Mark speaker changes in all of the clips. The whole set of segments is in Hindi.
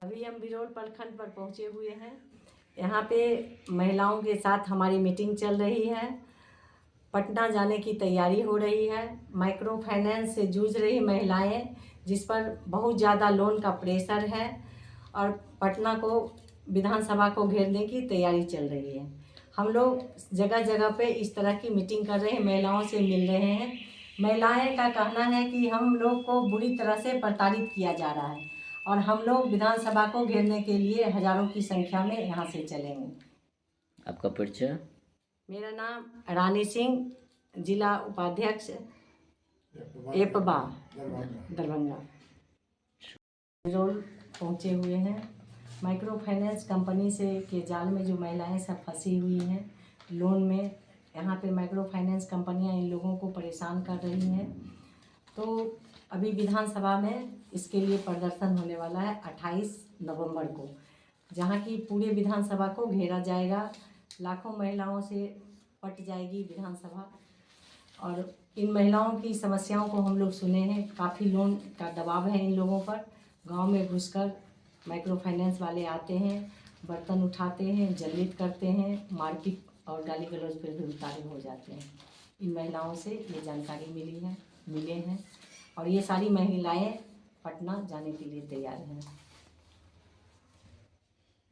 Speaker 1: अभी हम बिरोल प्रखंड पर पहुंचे हुए हैं। यहाँ पे महिलाओं के साथ हमारी मीटिंग चल रही है। पटना जाने की तैयारी हो रही है। माइक्रो फाइनेंस से जूझ रही महिलाएं, जिस पर बहुत ज़्यादा लोन का प्रेशर है, और पटना को विधानसभा को घेरने की तैयारी चल रही है। हम लोग जगह जगह पे इस तरह की मीटिंग कर रहे हैं, महिलाओं से मिल रहे हैं। महिलाएं का कहना है कि हम लोग को बुरी तरह से प्रताड़ित किया जा रहा है, और हम लोग विधानसभा को घेरने के लिए हजारों की संख्या में यहाँ से चलेंगे।
Speaker 2: आपका परिचय?
Speaker 1: मेरा नाम रानी सिंह, जिला उपाध्यक्ष एपबा दरभंगा। बिरोल पहुँचे हुए हैं। माइक्रो फाइनेंस कंपनी से के जाल में जो महिलाएं सब फंसी हुई हैं लोन में, यहाँ पे माइक्रो फाइनेंस कंपनियां इन लोगों को परेशान कर रही हैं। तो अभी विधानसभा में इसके लिए प्रदर्शन होने वाला है 28 नवंबर को, जहाँ की पूरे विधानसभा को घेरा जाएगा। लाखों महिलाओं से पट जाएगी विधानसभा, और इन महिलाओं की समस्याओं को हम लोग सुने हैं। काफ़ी लोन का दबाव है इन लोगों पर। गांव में घुसकर माइक्रो फाइनेंस वाले आते हैं, बर्तन उठाते हैं, जलित करते हैं, मारपीट और गाली गलौज पर भी उतारे हो जाते हैं। इन महिलाओं से ये जानकारी मिले हैं, और ये सारी महिलाएं पटना जाने के लिए तैयार हैं।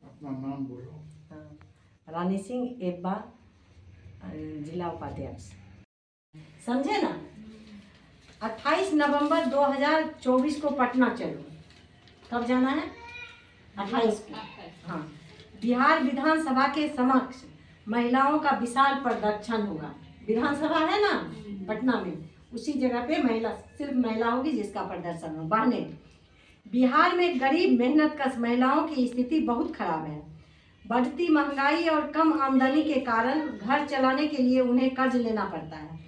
Speaker 3: अपना नाम बोलो।
Speaker 1: हाँ, रानी सिंह एब्बा, जिला उपाध्यक्ष। समझे ना? 28 नवंबर 2024 को पटना चलो। कब जाना है? 28 को। हाँ, बिहार विधानसभा के समक्ष महिलाओं का विशाल प्रदर्शन होगा। विधानसभा है ना पटना में, उसी जगह पे सिर्फ महिला होगी जिसका प्रदर्शन हो। बहने, बिहार में गरीब मेहनतकश महिलाओं की स्थिति बहुत खराब है। बढ़ती महंगाई और कम आमदनी के कारण घर चलाने के लिए उन्हें कर्ज लेना पड़ता है।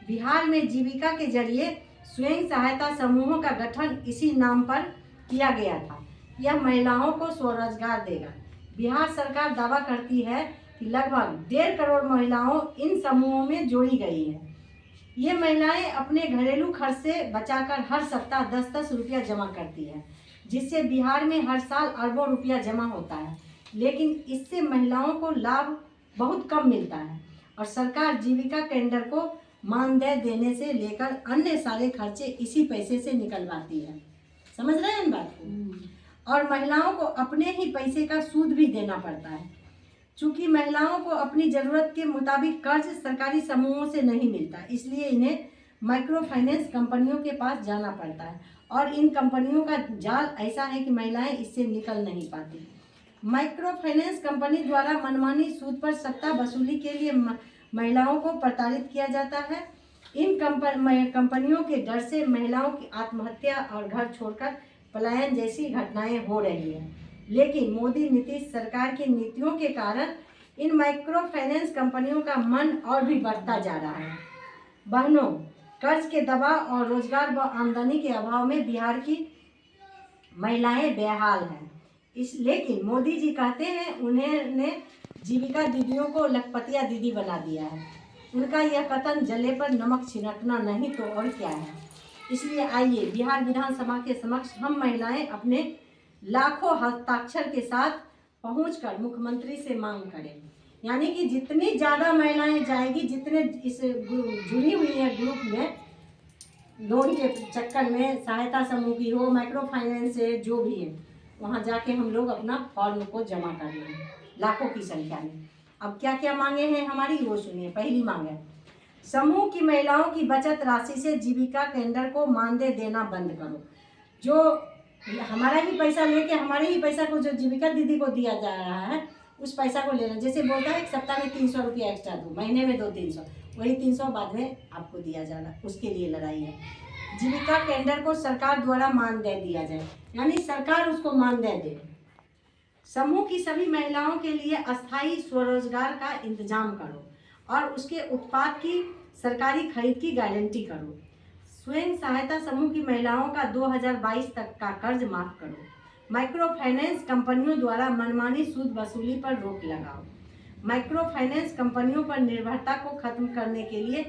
Speaker 1: बिहार में जीविका के जरिए स्वयं सहायता समूहों का गठन इसी नाम पर किया गया था। यह महिलाओं को स्वरोजगार देगा। बिहार सरकार दावा करती है कि लगभग 1.5 करोड़ महिलाओं इन समूहों में जोड़ी गई है। ये महिलाएं अपने घरेलू खर्च से बचाकर हर सप्ताह 10-10 रुपया जमा करती है, जिससे बिहार में हर साल अरबों रुपया जमा होता है। लेकिन इससे महिलाओं को लाभ बहुत कम मिलता है, और सरकार जीविका केंद्र को मानदेय देने से लेकर अन्य सारे खर्चे इसी पैसे से निकलवाती है। समझ रहे हैं इन बात को? और महिलाओं को अपने ही पैसे का सूद भी देना पड़ता है। चूँकि महिलाओं को अपनी ज़रूरत के मुताबिक कर्ज सरकारी समूहों से नहीं मिलता, इसलिए इन्हें माइक्रो फाइनेंस कंपनियों के पास जाना पड़ता है, और इन कंपनियों का जाल ऐसा है कि महिलाएं इससे निकल नहीं पाती। माइक्रो फाइनेंस कंपनी द्वारा मनमानी सूद पर सट्टा वसूली के लिए महिलाओं को प्रताड़ित किया जाता है। इन कंपनियों के डर से महिलाओं की आत्महत्या और घर छोड़कर पलायन जैसी घटनाएं हो रही हैं। लेकिन मोदी नीतीश सरकार की नीतियों के कारण इन माइक्रो फाइनेंस कंपनियों का मन और भी बढ़ता जा रहा है। बहनों, कर्ज के दबाव और रोजगार व आमदनी के अभाव में बिहार की महिलाएं बेहाल हैं। लेकिन मोदी जी कहते हैं उन्होंने जीविका दीदियों को लखपतिया दीदी बना दिया है। उनका यह कथन जले पर नमक छिड़कना नहीं तो और क्या है। इसलिए आइए बिहार विधानसभा के समक्ष हम महिलाएं अपने लाखों हस्ताक्षर के साथ पहुंचकर मुख्यमंत्री से मांग करें। यानी कि जितनी ज़्यादा महिलाएं जाएगी, जितने इस जुड़ी हुई है ग्रुप में, लोन के चक्कर में, सहायता समूह की हो, माइक्रो फाइनेंस से जो भी है, वहाँ जाके हम लोग अपना फॉर्म को जमा कर लें, लाखों की संख्या में। अब क्या क्या मांगे हैं हमारी वो सुनिए। पहली मांग है, समूह की महिलाओं की बचत राशि से जीविका केंद्र को मानदेय देना बंद करो। जो हमारा ही पैसा लेके हमारे ही पैसा को जो जीविका दीदी को दिया जा रहा है, उस पैसा को लेना। जैसे बोलता है सप्ताह में 300 रुपया एक्स्ट्रा दो, महीने में 200-300, वही 300 बाद में आपको दिया जा रहा है। उसके लिए लड़ाई है। जीविका केंद्र को सरकार द्वारा मानदेय दिया जाए, यानी सरकार उसको मानदेय दे। समूह की सभी महिलाओं के लिए अस्थायी स्वरोजगार का इंतजाम करो, और उसके उत्पाद की सरकारी खरीद की गारंटी करो। स्वयं सहायता समूह की महिलाओं का 2022 तक का कर्ज माफ करो। माइक्रो फाइनेंस कंपनियों द्वारा मनमानी सूद वसूली पर रोक लगाओ। माइक्रो फाइनेंस कंपनियों पर निर्भरता को खत्म करने के लिए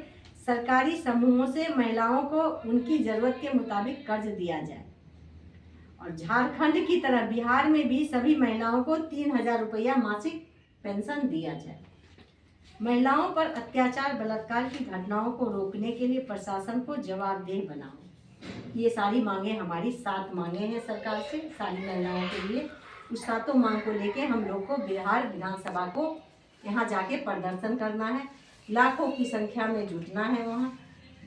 Speaker 1: सरकारी समूहों से महिलाओं को उनकी ज़रूरत के मुताबिक कर्ज दिया जाए। और झारखंड की तरह बिहार में भी सभी महिलाओं को 3,000 रुपया मासिक पेंशन दिया जाए। महिलाओं पर अत्याचार बलात्कार की घटनाओं को रोकने के लिए प्रशासन को जवाबदेह बनाओ। ये सारी मांगे हमारी 7 मांगे हैं सरकार से, सारी महिलाओं के लिए। उस 7 मांग को लेके हम लोग को बिहार विधानसभा को यहाँ जाके प्रदर्शन करना है, लाखों की संख्या में जुटना है। वहाँ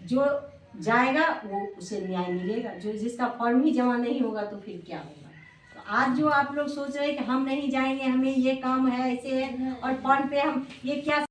Speaker 1: जो जाएगा वो उसे न्याय मिलेगा, जो जिसका फॉर्म ही जमा नहीं होगा तो फिर क्या होगा। तो आज जो आप लोग सोच रहे हैं कि हम नहीं जाएंगे, हमें ये काम है, ऐसे है, और फॉर्म पे हम ये क्या